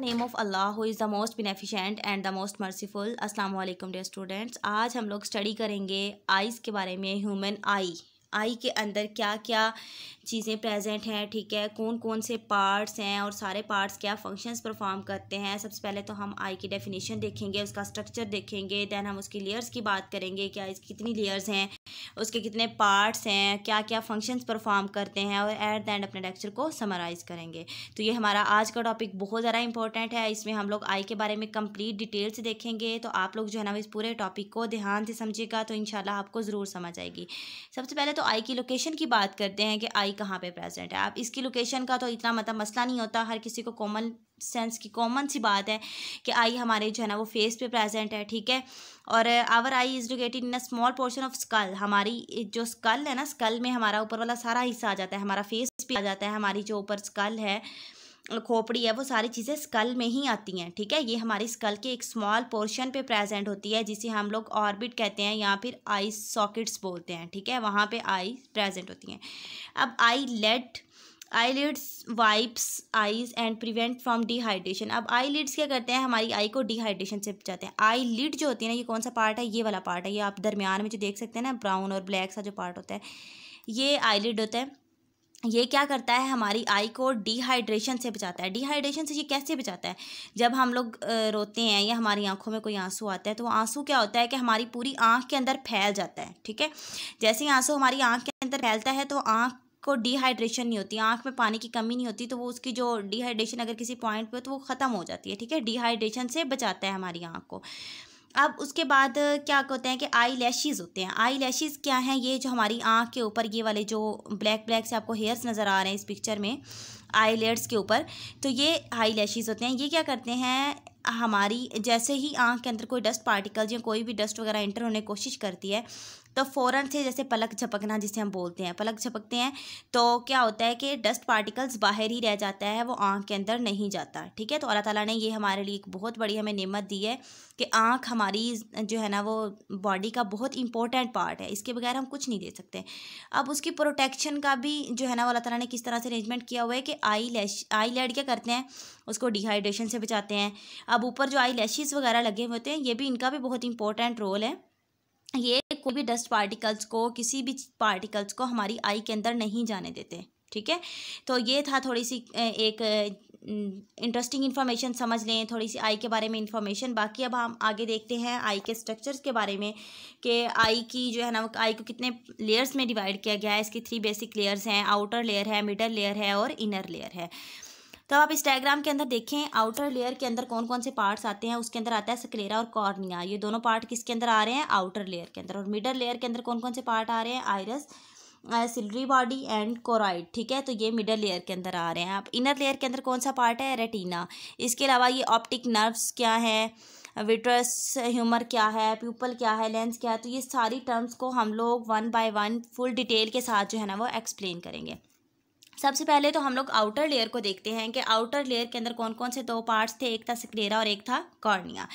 Name of Allah who is the most beneficent and the most merciful. अस्सलाम वालेकुम dear students. आज हम लोग स्टडी करेंगे आइज़ के बारे में। ह्यूमन आई के अंदर क्या क्या चीज़ें प्रेजेंट हैं, ठीक है, कौन कौन से पार्ट्स हैं और सारे पार्ट्स क्या फंक्शंस परफॉर्म करते हैं। सबसे पहले तो हम आई की डेफिनेशन देखेंगे, उसका स्ट्रक्चर देखेंगे, दैन हम उसकी लेयर्स की बात करेंगे कि आई की कितनी लेयर्स हैं, उसके कितने पार्ट्स हैं, क्या क्या फंक्शंस परफॉर्म करते हैं, और एट द एंड अपने लेक्चर को समराइज करेंगे। तो ये हमारा आज का टॉपिक बहुत ज़्यादा इंपॉर्टेंट है। इसमें हम लोग आई के बारे में कंप्लीट डिटेल से देखेंगे। तो आप लोग जो है ना इस पूरे टॉपिक को ध्यान से समझिएगा तो इंशाल्लाह आपको ज़रूर समझ आएगी। सबसे पहले तो आई की लोकेशन की बात करते हैं कि आई कहाँ पे प्रेजेंट है। आप इसकी लोकेशन का तो इतना मतलब मसला नहीं होता, हर किसी को कॉमन सेंस की कॉमन सी बात है कि आई हमारे जो है ना वो फेस पे प्रेजेंट है, ठीक है। और our eye is located in a small portion of skull. हमारी जो स्कल है ना, स्कल में हमारा ऊपर वाला सारा हिस्सा आ जाता है, हमारा फेस भी आ जाता है। हमारी जो ऊपर स्कल है, खोपड़ी है, वो सारी चीज़ें स्कल में ही आती हैं, ठीक है। ये हमारी स्कल के एक स्मॉल पोर्शन पे प्रेजेंट होती है जिसे हम लोग ऑर्बिट कहते हैं या फिर आई सॉकेट्स बोलते हैं, ठीक है। वहाँ पे आई प्रेजेंट होती हैं। अब eyelids wipes eyes and prevent from dehydration. अब आईलिड्स क्या करते हैं, हमारी आई को डिहाइड्रेशन से बचाते हैं। आईलिड जो होती है ना, ये कौन सा पार्ट है, ये वाला पार्ट है। ये आप दरमियान में जो देख सकते हैं ना, ब्राउन और ब्लैक सा जो पार्ट होता है, ये आईलिड होता है। ये क्या करता है, हमारी आई को डिहाइड्रेशन से बचाता है। डिहाइड्रेशन से ये कैसे बचाता है, जब हम लोग रोते हैं या हमारी आंखों में कोई आंसू आता है तो आंसू क्या होता है कि हमारी पूरी आंख के अंदर फैल जाता है, ठीक है। जैसे ही आंसू हमारी आंख के अंदर फैलता है तो आंख को डिहाइड्रेशन नहीं होती, आंख में पानी की कमी नहीं होती, तो वो उसकी जो डिहाइड्रेशन अगर किसी पॉइंट पे तो वो ख़त्म हो जाती है, ठीक है। डिहाइड्रेशन से बचाता है हमारी आंख को। अब उसके बाद क्या होते हैं कि आई लैशेज़ होते हैं। आई लैशेज़ क्या हैं, ये जो हमारी आँख के ऊपर ये वाले जो ब्लैक ब्लैक से आपको हेयर्स नज़र आ रहे हैं इस पिक्चर में आई लेड्स के ऊपर, तो ये आई लैशेज़ होते हैं। ये क्या करते हैं, हमारी जैसे ही आँख के अंदर कोई डस्ट पार्टिकल्स या कोई भी डस्ट वगैरह एंटर होने की कोशिश करती है तो फ़ौरन से, जैसे पलक झपकना जिसे हम बोलते हैं, पलक झपकते हैं तो क्या होता है कि डस्ट पार्टिकल्स बाहर ही रह जाता है, वो आँख के अंदर नहीं जाता, ठीक है। तो अल्लाह ताला ने ये हमारे लिए एक बहुत बड़ी हमें नेमत दी है कि आँख हमारी जो है ना वो बॉडी का बहुत इंपॉर्टेंट पार्ट है, इसके बगैर हम कुछ नहीं दे सकते। अब उसकी प्रोटेक्शन का भी जो है ना अल्लाह ताला ने किस तरह से अरेंजमेंट किया हुआ है कि आई लैड क्या करते हैं, उसको डिहाइड्रेशन से बचाते हैं। अब ऊपर जो आई लैशेज़ वगैरह लगे हुए होते हैं, ये भी इनका भी बहुत इंपॉर्टेंट रोल है। ये कोई भी डस्ट पार्टिकल्स को, किसी भी पार्टिकल्स को हमारी आई के अंदर नहीं जाने देते, ठीक है। तो ये था थोड़ी सी एक इंटरेस्टिंग इन्फॉर्मेशन, समझ लें थोड़ी सी आई के बारे में इंफॉर्मेशन। बाकी अब हम आगे देखते हैं आई के स्ट्रक्चर्स के बारे में कि आई की जो है ना आई को कितने लेयर्स में डिवाइड किया गया है। इसकी 3 बेसिक लेयर्स हैं, आउटर लेयर है, मिडल लेयर है और इनर लेयर है। तो आप इस डायग्राम के अंदर देखें, आउटर लेयर के अंदर कौन कौन से पार्ट्स आते हैं। उसके अंदर आता है स्क्लेरा और कॉर्निया, ये दोनों पार्ट किसके अंदर आ रहे हैं, आउटर लेयर के अंदर। और मिडल लेयर के अंदर कौन कौन से पार्ट आ रहे हैं, iris, ciliary body and choroid, ठीक है। तो ये मिडल लेयर के अंदर आ रहे हैं। अब इनर लेयर के अंदर कौन सा पार्ट है, रेटिना। इसके अलावा ये ऑप्टिक नर्व्स क्या है, विट्रस ह्यूमर क्या है, प्यूपल क्या है, लेंस क्या है। तो ये सारी टर्म्स को हम लोग 1 बाय 1 फुल डिटेल के साथ जो है ना वो एक्सप्लेन करेंगे। सबसे पहले तो हम लोग आउटर लेयर को देखते हैं कि आउटर लेयर के अंदर कौन कौन से 2 पार्ट्स थे, एक था स्क्लेरा और एक था कॉर्निया।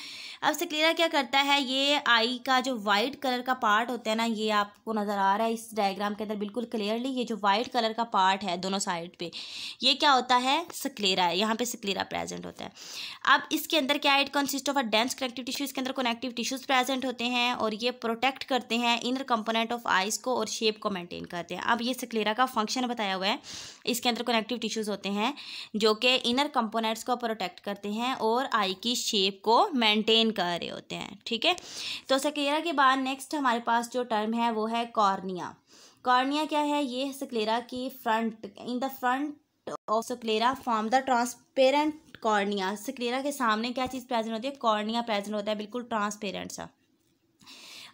अब स्क्लेरा क्या करता है, ये आई का जो वाइट कलर का पार्ट होता है ना, ये आपको नज़र आ रहा है इस डायग्राम के अंदर बिल्कुल क्लियरली। ये जो वाइट कलर का पार्ट है दोनों साइड पे, ये क्या होता है, स्क्लेरा है। यहाँ पे स्क्लेरा प्रेजेंट होता है। अब इसके अंदर क्या है, it consist of a dense connective tissue. इसके अंदर कनेक्टिव टिश्यूज प्रेजेंट होते हैं और ये प्रोटेक्ट करते हैं इनर कंपोनेंट ऑफ आइज को और शेप को मेंटेन करते हैं। अब ये स्क्लेरा का फंक्शन बताया हुआ है। इसके अंदर कनेक्टिव टिश्यूज होते हैं जो कि इनर कंपोनेंट्स को प्रोटेक्ट करते हैं और आई की शेप को मेंटेन कर रहे होते हैं, ठीक है। तो स्क्लेरा के बाद नेक्स्ट हमारे पास जो टर्म है वो है कॉर्निया। कॉर्निया क्या है, ये स्क्लेरा की front, in the front of sclera form the transparent cornea. Sclera के सामने क्या चीज़ प्रेजेंट होती है, कॉर्निया प्रेजेंट होता है, बिल्कुल ट्रांसपेरेंट सा।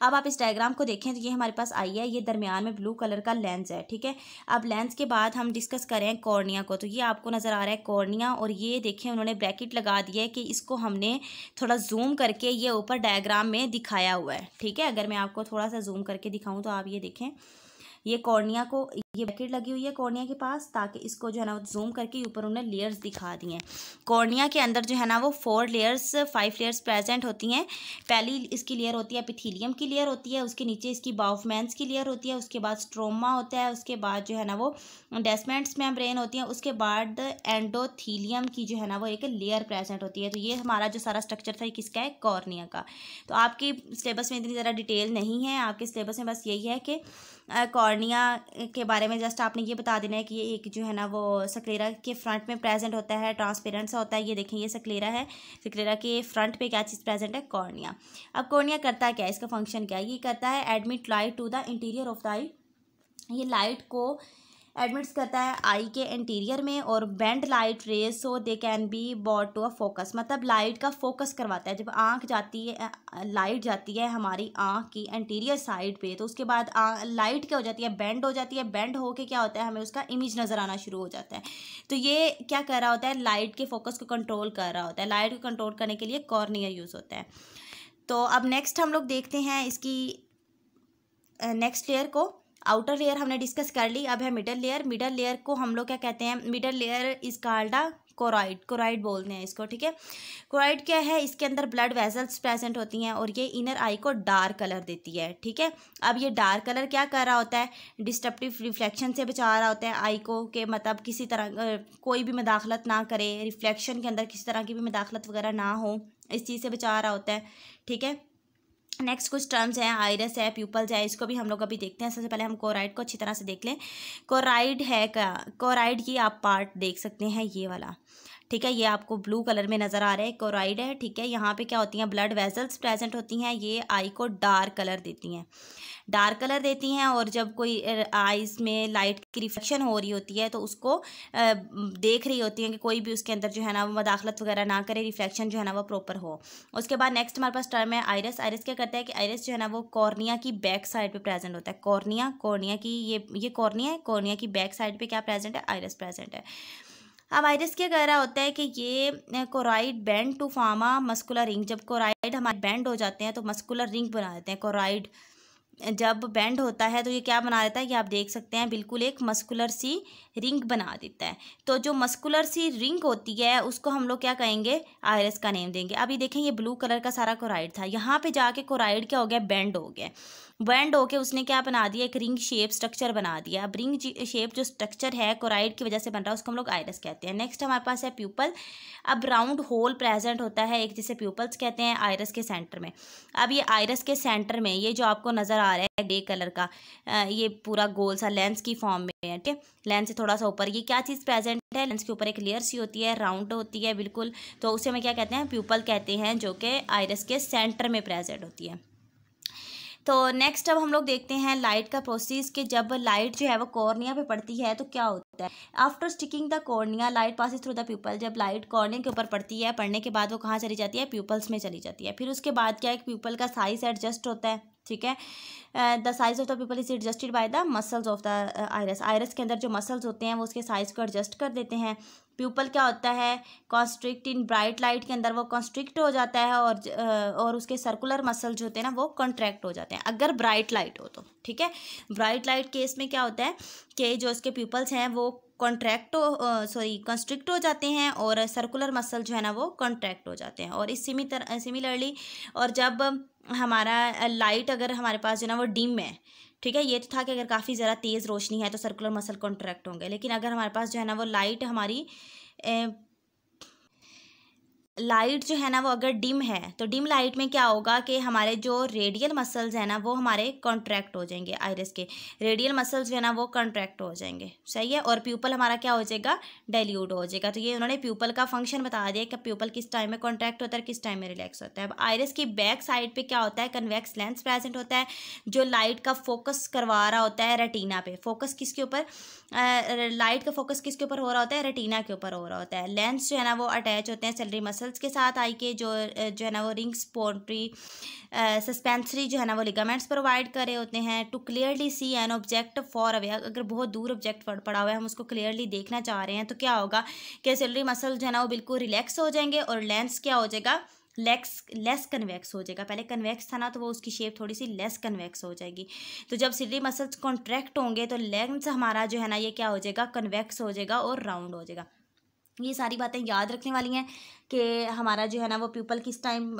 अब आप इस डायग्राम को देखें तो ये हमारे पास आई है, ये दरमियान में ब्लू कलर का लेंस है, ठीक है। अब लेंस के बाद हम डिस्कस करें कॉर्निया को, तो ये आपको नज़र आ रहा है कॉर्निया, और ये देखें उन्होंने ब्रैकेट लगा दिया है कि इसको हमने थोड़ा जूम करके ये ऊपर डायग्राम में दिखाया हुआ है, ठीक है। अगर मैं आपको थोड़ा सा जूम करके दिखाऊँ तो आप ये देखें, ये कॉर्निया को, ये ब्रैकेट लगी हुई है कॉर्निया के पास, ताकि इसको जो है ना वो जूम करके ऊपर उन्होंने लेयर्स दिखा दी हैं। कॉर्निया के अंदर जो है ना वो 5 लेयर्स प्रेजेंट होती हैं। पहली इसकी लेयर होती है एपिथेलियम की लेयर होती है, उसके नीचे इसकी बाउफमेंस की लेयर होती है, उसके बाद स्ट्रोमा होता है, उसके बाद जो है ना वो डेस्मेंट्स मेम्ब्रेन होती है, उसके बाद एंडोथीलियम की जो है ना वो एक लेयर प्रेजेंट होती है। तो ये हमारा जो सारा स्ट्रक्चर था ये किसका है, कॉर्निया का। तो आपकी सिलेबस में इतनी ज़्यादा डिटेल नहीं है, आपके सिलेबस में बस यही है कि कॉर्निया के बारे में जस्ट आपने ये बता देना है कि ये एक जो है ना वो सक्लेरा के फ्रंट में प्रेजेंट होता है, ट्रांसपेरेंट सा होता है। ये देखें ये सक्लेरा है, सक्लेरा के फ्रंट पे क्या चीज़ प्रेजेंट है, कॉर्निया। अब कॉर्निया करता क्या है, इसका फंक्शन क्या है, ये करता है admit light to the interior of the eye. ये लाइट को एडमिट्स करता है आई के इंटीरियर में और bend light rays so they can be brought to a focus, मतलब लाइट का फोकस करवाता है। जब आँख जाती है, लाइट जाती है हमारी आँख की इंटीरियर साइड पे, तो उसके बाद लाइट क्या हो जाती है, बेंड हो जाती है। बेंड होके क्या होता है, हमें उसका इमेज नज़र आना शुरू हो जाता है। तो ये क्या कर रहा होता है, लाइट के फोकस को कंट्रोल कर रहा होता है। लाइट को कंट्रोल करने के लिए कॉर्निया यूज़ होता है। तो अब नेक्स्ट हम लोग देखते हैं इसकी नेक्स्ट लेयर को। आउटर लेयर हमने डिस्कस कर ली, अब है मिडल लेयर। मिडल लेयर को हम लोग क्या कहते हैं, middle layer is called a choroid, choroid बोलते हैं इसको, ठीक है। कोराइड क्या है, इसके अंदर ब्लड वेसल्स प्रेजेंट होती हैं और ये इनर आई को डार्क कलर देती है, ठीक है। अब ये डार्क कलर क्या कर रहा होता है, डिस्ट्रप्टिव रिफ्लेक्शन से बचा रहा होता है आई को, कि मतलब किसी तरह कोई भी मदाखलत ना करे, रिफ्लेक्शन के अंदर किसी तरह की भी मदाखलत वगैरह ना हो, इस चीज़ से बचा रहा होता है, ठीक है। नेक्स्ट कुछ टर्म्स हैं, आइरस है, प्यूपल्स है, इसको भी हम लोग अभी देखते हैं। सबसे पहले हम कोराइड को अच्छी तरह से देख लें। कोराइड है क्या, कोराइड ये आप पार्ट देख सकते हैं, ये वाला, ठीक है। ये आपको ब्लू कलर में नज़र आ रहा है, कोराइड है, ठीक है। यहाँ पे क्या होती हैं, ब्लड वेसल्स प्रेजेंट होती हैं, ये आई को डार्क कलर देती हैं, डार्क कलर देती हैं। और जब कोई आइज़ में लाइट की रिफ्लेक्शन हो रही होती है तो उसको देख रही होती हैं कि कोई भी उसके अंदर जो है ना वो मदाखलत वगैरह ना करे, रिफ्लेक्शन जो है ना वो प्रॉपर हो। उसके बाद नेक्स्ट हमारे पास टर्म है आइरस। आइरस क्या करता है कि आइरस जो है ना वो कॉर्निया की बैक साइड पे प्रेजेंट होता है। कॉर्निया की ये कॉर्निया है, कॉर्निया की बैक साइड पे क्या प्रेजेंट है, आइरस प्रेजेंट है। अब आइरस क्या कर रहा होता है कि ये choroid bend to form a muscular ring. जब कोराइड हमारे बेंड हो जाते हैं तो मस्कुलर रिंग बना देते हैं। कोराइड जब बेंड होता है तो ये क्या बना देता है, ये आप देख सकते हैं, बिल्कुल एक मस्कुलर सी रिंग बना देता है। तो जो मस्कुलर सी रिंग होती है उसको हम लोग क्या कहेंगे, आइरस का नेम देंगे। अभी देखें ये ब्लू कलर का सारा कोराइड था, यहाँ पे जाके कोराइड क्या हो गया, बेंड हो गया। बेंड होके उसने क्या बना दिया, एक रिंग शेप स्ट्रक्चर बना दिया। अब रिंग शेप जो स्ट्रक्चर है कोराइड की वजह से बन रहा है, उसको हम लोग आइरस कहते हैं। नेक्स्ट हमारे पास है प्यूपल। अब राउंड होल प्रेजेंट होता है एक, जिसे प्यूपल्स कहते हैं, आइरस के सेंटर में। अब ये आइरस के सेंटर में ये जो आपको नज़र आ रहा है ग्रे कलर का, ये पूरा गोल सा लेंस की फॉर्म में है, ठीक है। लेंस से थोड़ा सा ऊपर ये क्या चीज़ प्रेजेंट है, लेंस के ऊपर एक लेयर सी होती है, राउंड होती है बिल्कुल, तो उसे हमें क्या कहते हैं, प्यूपल कहते हैं, जो कि आइरस के सेंटर में प्रेजेंट होती है। तो नेक्स्ट अब हम लोग देखते हैं लाइट का प्रोसेस, कि जब लाइट जो है वो कॉर्निया पे पड़ती है तो क्या होता है। After sticking the cornea light passes through the pupal. जब लाइट कॉर्निया के ऊपर पड़ती है, पड़ने के बाद वो कहाँ चली जाती है, प्यूपल्स में चली जाती है। फिर उसके बाद क्या है, प्यूपल का साइज एडजस्ट होता है, ठीक है। The size of the pupal is adjusted by the muscles of the iris. Iris के अंदर जो मसल्स होते हैं वो उसके साइज को एडजस्ट कर देते हैं। प्यूपल क्या होता है, कॉन्स्ट्रिक्ट इन ब्राइट लाइट के अंदर वो कॉन्स्ट्रिक्ट हो जाता है, और उसके सर्कुलर मसल जो होते हैं ना वो कॉन्ट्रैक्ट हो जाते हैं, अगर ब्राइट लाइट हो तो, ठीक है। ब्राइट लाइट केस में क्या होता है कि जो उसके प्यूपल्स हैं वो कंस्ट्रिक्ट हो जाते हैं, और सर्कुलर मसल जो है ना वो कॉन्ट्रैक्ट हो जाते हैं। और इस सिमिलरली, और जब हमारा लाइट अगर हमारे पास जो है ना वो डिम है, ठीक है, ये तो था कि अगर काफ़ी ज़्यादा तेज़ रोशनी है तो सर्कुलर मसल कॉन्ट्रैक्ट होंगे। लेकिन अगर हमारे पास जो है ना वो लाइट हमारी लाइट जो है ना वो अगर डिम है, तो डिम लाइट में क्या होगा कि हमारे जो रेडियल मसल्स हैं ना वो हमारे कॉन्ट्रैक्ट हो जाएंगे। आइरिस के रेडियल मसल्स जो है ना वो कॉन्ट्रैक्ट हो जाएंगे, सही है। और प्यूपल हमारा क्या हो जाएगा, डाइल्यूट हो जाएगा। तो ये उन्होंने प्यूपल का फंक्शन बता दिया कि प्यूपल किस टाइम में कॉन्ट्रैक्ट होता है, किस टाइम में रिलैक्स होता है। अब आइरिस की बैक साइड पे क्या होता है, कन्वेक्स लेंस प्रेजेंट होता है, जो लाइट का फोकस करवा रहा होता है रेटिना पे। फोकस किसके ऊपर, लाइट का फोकस किसके ऊपर हो रहा होता है, रेटिना के ऊपर हो रहा होता है। लेंस जो है ना वो अटैच होते हैं सेलरी मसल्स के साथ, आई के जो है ना वो रिंग्स पोर्ट्री सस्पेंसरी जो है ना वो लिगामेंट्स प्रोवाइड कर रहे होते हैं। To clearly see an object far away, अगर बहुत दूर ऑब्जेक्ट पड़ा हुआ है, हम उसको क्लियरली देखना चाह रहे हैं, तो क्या होगा कि सेलरी मसल जो है ना वो बिल्कुल रिलैक्स हो जाएंगे और लेंस क्या हो जाएगा, लेस कन्वेक्स हो जाएगा। पहले कन्वेक्स था ना, तो वो उसकी शेप थोड़ी सी लेस कन्वेक्स हो जाएगी। तो जब सिलरी मसल्स कॉन्ट्रैक्ट होंगे तो लेंस हमारा जो है ना ये क्या हो जाएगा, कन्वेक्स हो जाएगा और राउंड हो जाएगा। ये सारी बातें याद रखने वाली हैं कि हमारा जो है ना वो प्यूपल किस टाइम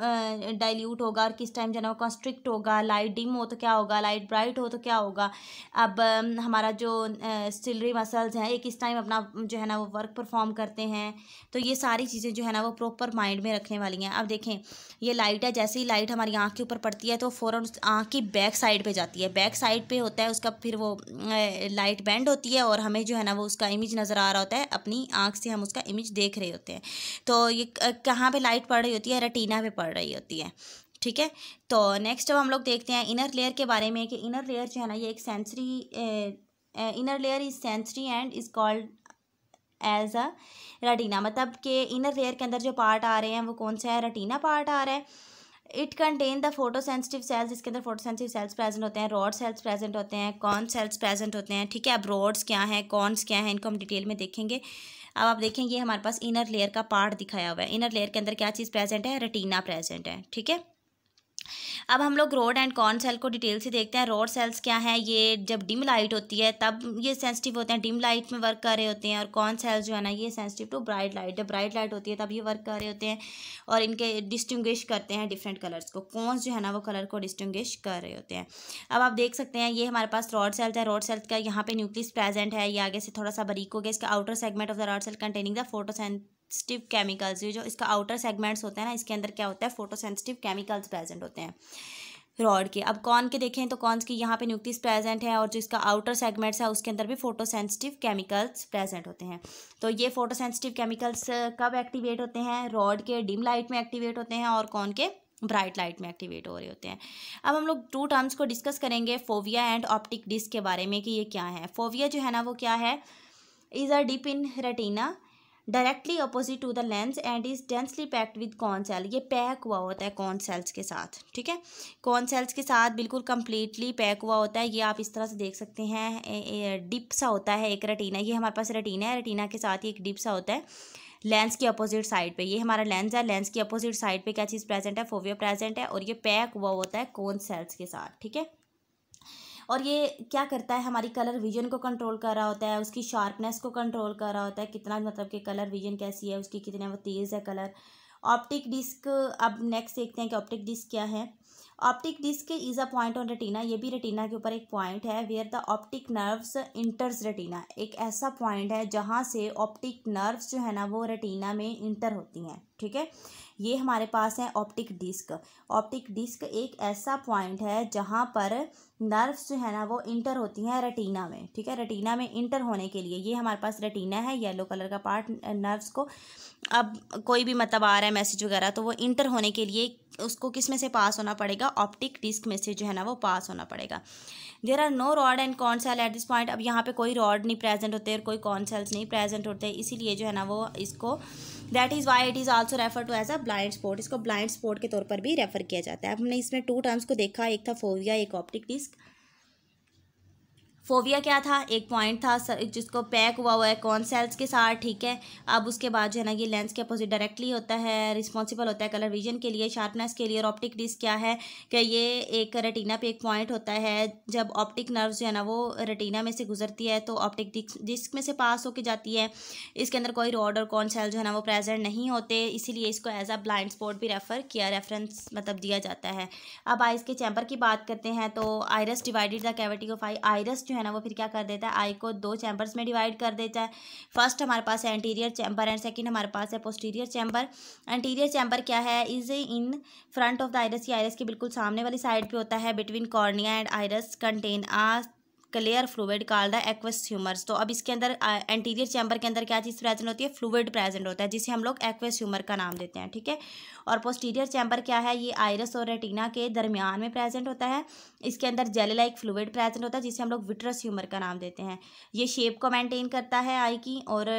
डाइल्यूट होगा और किस टाइम जो है ना वो कॉन्स्ट्रिक्ट होगा, लाइट डिम हो तो क्या होगा, लाइट ब्राइट हो तो क्या होगा। अब हमारा जो सिलरी मसल्स हैं ये किस टाइम अपना जो है ना वो वर्क परफॉर्म करते हैं। तो ये सारी चीज़ें जो है ना वो प्रॉपर माइंड में रखने वाली हैं। अब देखें, ये लाइट है, जैसे ही लाइट हमारी आँख के ऊपर पड़ती है तो फ़ौरन उस आँख की बैक साइड पे जाती है, बैक साइड पे होता है उसका, फिर वो लाइट बेंड होती है और हमें जो है ना वो उसका इमेज नज़र आ रहा होता है, अपनी आँख से हम उसका इमेज देख रहे होते हैं। तो ये कहाँ पे लाइट पड़ रही होती है, रेटिना पे पड़ रही होती है, ठीक है। तो नेक्स्ट अब हम लोग देखते हैं इनर लेयर के बारे में कि इनर लेयर जो है ना ये एक sensory, inner layer is sensory and is called as a retina. मतलब कि इनर लेयर के अंदर जो पार्ट आ रहे हैं वो कौन सा है, रेटिना पार्ट आ रहा है। It contain the photosensitive cells, इसके अंदर फोटोसेंसिटिव सेल्स प्रेजेंट होते हैं, रॉड सेल्स प्रेजेंट होते हैं, कॉन सेल्स प्रेजेंट होते हैं, ठीक है। अब रॉड्स क्या हैं, कॉन्स क्या हैं, इनको हम डिटेल में देखेंगे। अब आप देखेंगे हमारे पास इनर लेयर का पार्ट दिखाया हुआ है। इनर लेयर के अंदर क्या चीज़ प्रेजेंट है, रेटिना प्रेजेंट है, ठीक है। अब हम लोग रॉड एंड कॉन सेल को डिटेल से देखते हैं। रॉड सेल्स क्या है, ये जब डिम लाइट होती है तब ये सेंसिटिव होते हैं, डिम लाइट में वर्क कर रहे होते हैं। और कॉन सेल्स जो है ना ये सेंसिटिव टू ब्राइट लाइट, जब ब्राइट लाइट होती है तब ये वर्क कर रहे होते हैं और इनके डिस्टिंग्विश करते हैं डिफरेंट कलर्स को। कॉन्स जो है ना वो कलर को डिस्टिंग्विश कर रहे होते हैं। अब आप देख सकते हैं ये हमारे पास रॉड सेल्स है। रॉड सेल्स का यहाँ पे न्यूक्लियस प्रेजेंट है, ये आगे से थोड़ा सा बारीक हो गया। इसका outer segment of the rod cell containing the photosensitive chemicals, ये जो इसका आउटर सेगमेंट्स होता है ना इसके अंदर क्या होता है, फोटोसेंसिटिव केमिकल्स प्रेजेंट होते हैं रॉड के। अब कॉन के देखें तो कॉन्स की यहाँ पे न्यूक्लियस प्रेजेंट है और जो इसका आउटर सेगमेंट्स है उसके अंदर भी फोटोसेंसिटिव केमिकल्स प्रेजेंट होते हैं। तो ये फोटोसेंसिटिव केमिकल्स कब एक्टिवेट होते हैं, रॉड के डिम लाइट में एक्टिवेट होते हैं और कॉन के ब्राइट लाइट में एक्टिवेट हो रहे होते हैं। अब हम लोग टू टर्म्स को डिस्कस करेंगे, फोविया एंड ऑप्टिक डिस्क के बारे में कि ये क्या है। फोविया जो है ना वो क्या है, is a dip in retina directly opposite to the lens and is densely packed with cone cell. ये पैक हुआ होता है कॉन सेल्स के साथ, ठीक है। कॉन सेल्स के साथ बिल्कुल कंप्लीटली पैक हुआ होता है। ये आप इस तरह से देख सकते हैं, डिप सा होता है एक रेटिना। ये हमारे पास रेटिना है, रेटिना के साथ ही एक डिप सा होता है लेंस की अपोजिट साइड पे। ये हमारा लेंस है, लेंस की अपोजिट साइड पे क्या चीज़ प्रेजेंट है, फोविया प्रेजेंट है और ये पैक हुआ होता है कॉन सेल्स के साथ, ठीक है। और ये क्या करता है, हमारी कलर विजन को कंट्रोल कर रहा होता है, उसकी शार्पनेस को कंट्रोल कर रहा होता है, कितना मतलब कि कलर विजन कैसी है उसकी, कितने वो तेज़ है कलर। ऑप्टिक डिस्क, अब नेक्स्ट देखते हैं कि ऑप्टिक डिस्क क्या है। Optic disc is a point on retina, ये भी रेटिना के ऊपर एक पॉइंट है। Where the optic nerves enters retina, एक ऐसा पॉइंट है जहाँ से ऑप्टिक नर्व्स जो है ना वो रेटिना में इंटर होती हैं, ठीक है। ये हमारे पास है ऑप्टिक डिस्क। ऑप्टिक डिस्क एक ऐसा पॉइंट है जहाँ पर नर्व्स जो है ना वो इंटर होती हैं रेटिना में, ठीक है। रेटिना में इंटर होने के लिए ये हमारे पास रेटिना है, येलो कलर का पार्ट नर्व्स को। अब कोई भी मतलब आ रहा है मैसेज वगैरह तो वो इंटर होने के लिए उसको किस में से पास होना पड़ेगा, ऑप्टिक डिस्क में से जो है ना वो पास होना पड़ेगा। There are no rod and cone cell at this point, अब यहाँ पे कोई रॉड नहीं प्रेजेंट होते और कोई कॉन सेल्स नहीं प्रेजेंट होते, इसीलिए जो है ना वो इसको that is why it is also refer to as a blind spot, इसको ब्लाइंड स्पॉट के तौर पर भी रेफर किया जाता है। अब हमने इसमें टू टर्म्स को देखा, एक था फोविया, एक ऑप्टिक डिस्क। फोविया क्या था, एक पॉइंट था जिसको पैक हुआ है कॉन सेल्स के साथ, ठीक है। अब उसके बाद जो है ना ये लेंस के अपोजिट डायरेक्टली होता है, रिस्पॉन्सिबल होता है कलर विजन के लिए, शार्पनेस के लिए। और ऑप्टिक डिस्क क्या है कि ये एक रेटिना पे एक पॉइंट होता है, जब ऑप्टिक नर्व जो है ना वो रेटिना में से गुजरती है तो ऑप्टिक डिस्क में से पास होके जाती है। इसके अंदर कोई रॉड और कॉन सेल जो है ना वो प्रेजेंट नहीं होते, इसीलिए इसको एज अ ब्लाइंड स्पॉट भी रेफरेंस मतलब दिया जाता है। अब आइस के चैम्बर की बात करते हैं तो iris divided the cavity of I, iris जो है ना वो फिर क्या कर देता है, आई को दो चैम्बर्स में डिवाइड कर देता है। फर्स्ट हमारे पास है एंटीरियर चैम्बर एंड सेकंड हमारे पास है पोस्टीरियर चैम्बर। एंटीरियर चैम्बर क्या है, is in front of the iris, ये आइरस के बिल्कुल सामने वाली साइड पे होता है। Between cornea and iris contain a clear fluid called the aqueous humours. तो अब इसके अंदर एंटीरियर चैम्बर के अंदर क्या चीज़ प्रेजेंट होती है, फ्लूइड प्रेजेंट होता है जिसे हम लोग एक्वस ह्यूमर का नाम देते हैं, ठीक है। और पोस्टीरियर चैम्बर क्या है, ये आइरस और रेटिना के दरमियान में प्रेजेंट होता है। इसके अंदर जेली लाइक फ्लूइड प्रेजेंट होता है जिसे हम लोग विट्रस ह्यूमर का नाम देते हैं। ये शेप को मेंटेन करता है आई की और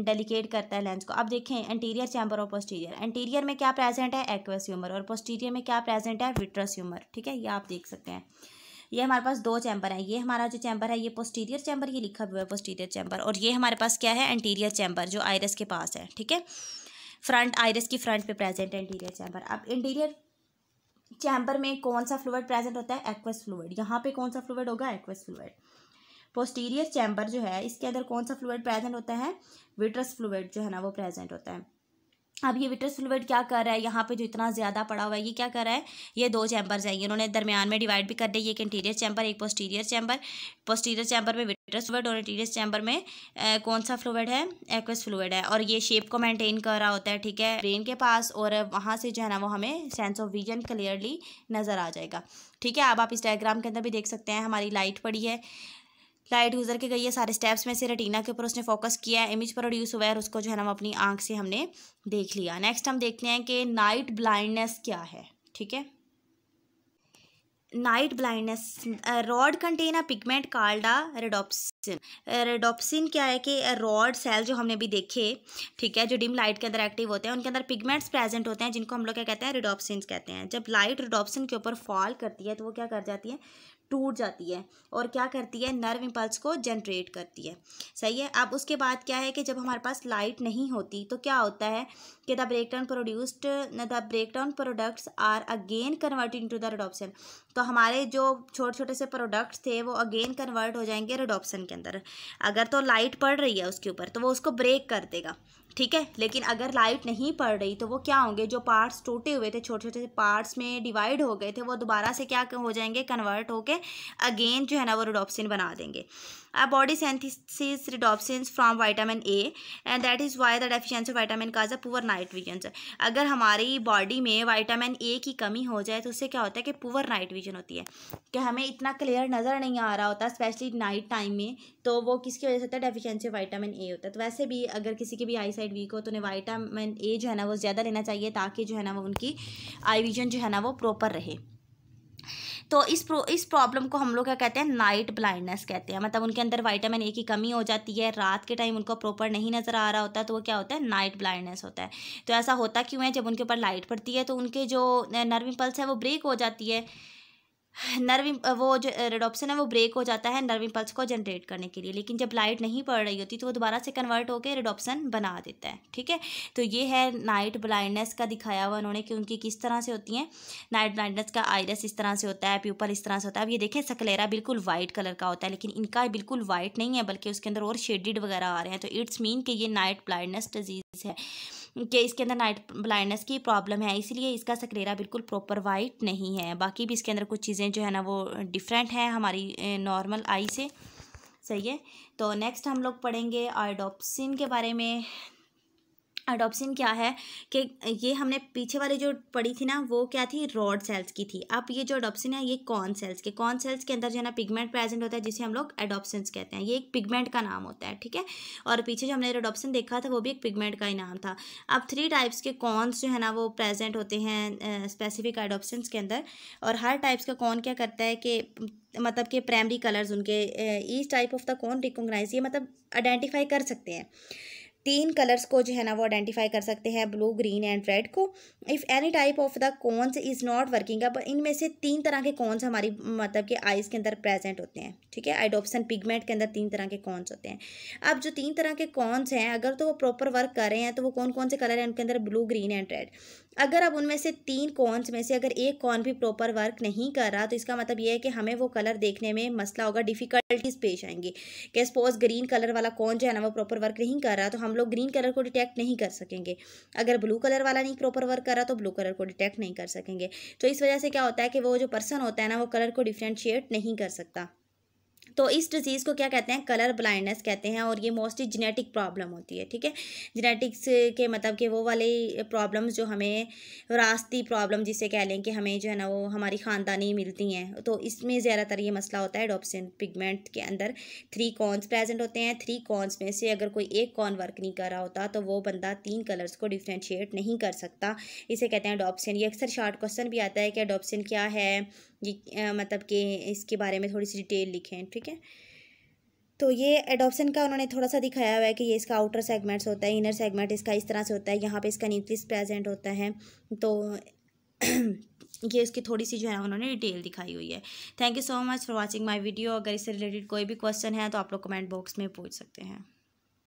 डेलिकेट करता है लेंस को। अब देखें एंटीरियर चैम्बर और पोस्टीरियर, एंटीरियर में क्या प्रेजेंट है, एक्वस ह्यूमर, और पोस्टीरियर में क्या प्रेजेंट है, विट्रस ह्यूमर, ठीक है। ये आप देख सकते हैं, ये हमारे पास दो चैम्बर हैं। ये हमारा जो चैम्बर है ये पोस्टीरियर चैम्बर, ये लिखा हुआ है पोस्टीरियर चैम्बर, और ये हमारे पास क्या है, एंटीरियर चैम्बर जो आइरस के पास है, ठीक है। फ्रंट आइरिस की फ्रंट पे प्रेजेंट है इंटीरियर चैम्बर। अब इंटीरियर चैम्बर में कौन सा फ्लूइड प्रेजेंट होता है? Aqueous fluid. यहाँ पे कौन सा फ्लूइड होगा? Aqueous fluid. पोस्टीरियर चैम्बर जो है इसके अंदर कौन सा फ्लूइड प्रेजेंट होता है? विट्रस फ्लूइड जो है ना वो प्रेजेंट होता है। अब ये विट्रस फ्लूइड क्या कर रहा है? यहाँ पे जो इतना ज़्यादा पड़ा हुआ है ये क्या कर रहा है? ये दो चैम्बर्स हैं, इन्होंने दरमियान में डिवाइड भी कर दिया, एक इंटीरियर चैम्बर एक पोस्टीरियर चैम्बर। पोस्टीरियर चैम्बर में विट्रस फ्लूइड और इंटीरियर चैम्बर में कौन सा फ्लूइड है? एक्वस फ्लूइड है। और ये शेप को मेंटेन कर रहा होता है, ठीक है, ब्रेन के पास, और वहाँ से जो है ना वो हमें सेंस ऑफ विजन क्लियरली नज़र आ जाएगा, ठीक है। अब आप इस डायग्राम के अंदर भी देख सकते हैं, हमारी लाइट पड़ी है, लाइट गुजर के गई है, सारे स्टेप्स में से रेटिना के ऊपर उसने फोकस किया है, इमेज प्रोड्यूस हुआ है और उसको जो है ना अपनी आंख से हमने देख लिया। नेक्स्ट हम देखते हैं कि नाइट ब्लाइंडनेस क्या है, ठीक है। Night blindness, rod contain a pigment called a rhodopsin. Rhodopsin क्या है कि रॉड सेल जो हमने अभी देखे, ठीक है, जो डिम लाइट के अंदर एक्टिव होते हैं, उनके अंदर पिगमेंट्स प्रेजेंट होते हैं जिनको हम लोग क्या कहते हैं? रेडोप्सिन कहते हैं। जब लाइट रेडोप्सिन के ऊपर फॉल करती है तो वो क्या कर जाती है? टूट जाती है और क्या करती है? नर्व इम्पल्स को जनरेट करती है, सही है। अब उसके बाद क्या है कि जब हमारे पास लाइट नहीं होती तो क्या होता है कि the breakdown products are again converted into the rhodopsin. तो हमारे जो छोटे छोटे से प्रोडक्ट्स थे वो अगेन कन्वर्ट हो जाएंगे रेडोप्सिन के अंदर। अगर तो लाइट पड़ रही है उसके ऊपर तो वो उसको ब्रेक कर देगा, ठीक है, लेकिन अगर लाइट नहीं पड़ रही तो वो क्या होंगे? जो पार्ट्स टूटे हुए थे, छोटे छोटे पार्ट्स में डिवाइड हो गए थे, वो दोबारा से क्या हो जाएंगे? कन्वर्ट होके अगेन जो है ना वो रेडोप्सिन बना देंगे। Body synthesis rhodopsins from vitamin A and that is why the deficiency of vitamin cause a poor night vision. अगर हमारी बॉडी में विटामिन ए की कमी हो जाए तो उससे क्या होता है कि पुअर नाइट विजन होती है, कि हमें इतना क्लियर नज़र नहीं आ रहा होता, स्पेशली नाइट टाइम में। तो वो किसकी वजह से होता है? डेफिशिएंसी ऑफ विटामिन ए होता है। तो वैसे भी अगर किसी की भी आई साइड वीक हो तो उन्हें विटामिन ए जो है ना वो ज़्यादा लेना चाहिए ताकि जो है ना वो उनकी आई विजन जो है ना वो प्रॉपर रहे। तो इस प्रॉब्लम को हम लोग क्या कहते हैं? नाइट ब्लाइंडनेस कहते हैं। मतलब उनके अंदर विटामिन ए की कमी हो जाती है, रात के टाइम उनको प्रॉपर नहीं नज़र आ रहा होता, तो वो क्या होता है? नाइट ब्लाइंडनेस होता है। तो ऐसा होता क्यों है? जब उनके ऊपर लाइट पड़ती है तो उनके जो नर्व इम्पल्स है वो ब्रेक हो जाती है, वो जो रेडोप्सिन है वो ब्रेक हो जाता है नर्व इम्पल्स को जनरेट करने के लिए। लेकिन जब लाइट नहीं पड़ रही होती तो वो दोबारा से कन्वर्ट होकर रेडोप्सिन बना देता है, ठीक है। तो ये है नाइट ब्लाइंडनेस का दिखाया हुआ उन्होंने कि उनकी किस तरह से होती हैं। नाइट ब्लाइंडनेस का आइरिस इस तरह से होता है, प्यूपल इस तरह से होता है। अब ये देखें स्क्लेरा बिल्कुल वाइट कलर का होता है, लेकिन इनका बिल्कुल वाइट नहीं है बल्कि उसके अंदर और शेडेड वगैरह आ रहे हैं। तो इट्स मीन कि ये नाइट ब्लाइंडनेस डिजीज़ है, कि इसके अंदर नाइट ब्लाइंडनेस की प्रॉब्लम है, इसलिए इसका स्क्लेरा बिल्कुल प्रॉपर वाइट नहीं है। बाकी भी इसके अंदर कुछ चीज़ें जो है ना वो डिफरेंट हैं हमारी नॉर्मल आई से, सही है। तो नेक्स्ट हम लोग पढ़ेंगे आयोडोप्सिन के बारे में। आयोडोप्सिन क्या है कि ये हमने पीछे वाली जो पढ़ी थी ना वो क्या थी? रॉड सेल्स की थी। अब ये जो आयोडोप्सिन है ये कॉर्न सेल्स के अंदर जो है ना पिगमेंट प्रेजेंट होता है जिसे हम लोग एडोप्सिन्स कहते हैं। ये एक पिगमेंट का नाम होता है, ठीक है। और पीछे जो हमने रेडोप्सिन देखा था वो भी एक पिगमेंट का ही नाम था। अब 3 टाइप्स के कॉर्न्स जो है ना वो प्रेजेंट होते हैं स्पेसिफिक आयोडोप्सिन्स के अंदर। और हर टाइप्स का कॉर्न क्या करता है कि मतलब कि प्राइमरी कलर्स उनके each type of the cone recognise, ये मतलब आइडेंटिफाई कर सकते हैं। 3 कलर्स को जो है ना वो आइडेंटिफाई कर सकते हैं, ब्लू, ग्रीन एंड रेड को। If any type of the cons is not working, अब इनमें से 3 तरह के कॉन्स हमारी मतलब कि आइज़ के अंदर प्रेजेंट होते हैं, ठीक है। आयोडोप्सिन पिगमेंट के अंदर 3 तरह के कॉन्स होते हैं। अब जो 3 तरह के कॉन्स हैं अगर तो वो प्रॉपर वर्क कर रहे हैं तो वो कौन कौन से कलर हैं उनके अंदर? Blue, green and red. अगर अब उनमें से 3 कॉन्स में से अगर एक कॉन भी प्रॉपर वर्क नहीं कर रहा तो इसका मतलब ये है कि हमें वो कलर देखने में मसला होगा, डिफ़िकल्टीज पेश आएंगी। कि सपोज ग्रीन कलर वाला कॉन जो है ना वो प्रॉपर वर्क नहीं कर रहा तो हम लोग ग्रीन कलर को डिटेक्ट नहीं कर सकेंगे। अगर ब्लू कलर वाला नहीं प्रॉपर वर्क कर रहा तो ब्लू कलर को डिटेक्ट नहीं कर सकेंगे। तो इस वजह से क्या होता है कि वो जो पर्सन होता है ना वो कलर को डिफ्रेंशिएट नहीं कर सकता। तो इस डिजीज़ को क्या कहते हैं? कलर ब्लाइंडनेस कहते हैं। और ये मोस्टली जेनेटिक प्रॉब्लम होती है, ठीक है। जेनेटिक्स के मतलब कि वो वाले प्रॉब्लम्स जो हमें विरासती प्रॉब्लम जिसे कह लें कि हमें जो है ना वो हमारी ख़ानदानी मिलती हैं, तो इसमें ज़्यादातर ये मसला होता है। आयोडोप्सिन पिगमेंट के अंदर 3 कॉन्स प्रेजेंट होते हैं। 3 कॉन्स में से अगर कोई एक कॉन वर्क नहीं कर रहा होता तो वो बंदा 3 कलर्स को डिफ्रेंशिएट नहीं कर सकता, इसे कहते हैं आयोडोप्सिन। ये अक्सर शॉर्ट क्वेश्चन भी आता है कि आयोडोप्सिन क्या है, ये मतलब कि इसके बारे में थोड़ी सी डिटेल लिखें, ठीक है। तो ये एडॉप्शन का उन्होंने थोड़ा सा दिखाया हुआ है कि ये इसका आउटर सेगमेंट्स होता है, इनर सेगमेंट इसका इस तरह से होता है, यहाँ पे इसका न्यूक्लियस प्रेजेंट होता है। तो ये इसकी थोड़ी सी जो है उन्होंने डिटेल दिखाई हुई है। Thank you so much for watching my video. अगर इससे रिलेटेड कोई भी क्वेश्चन है तो आप लोग कमेंट बॉक्स में पूछ सकते हैं।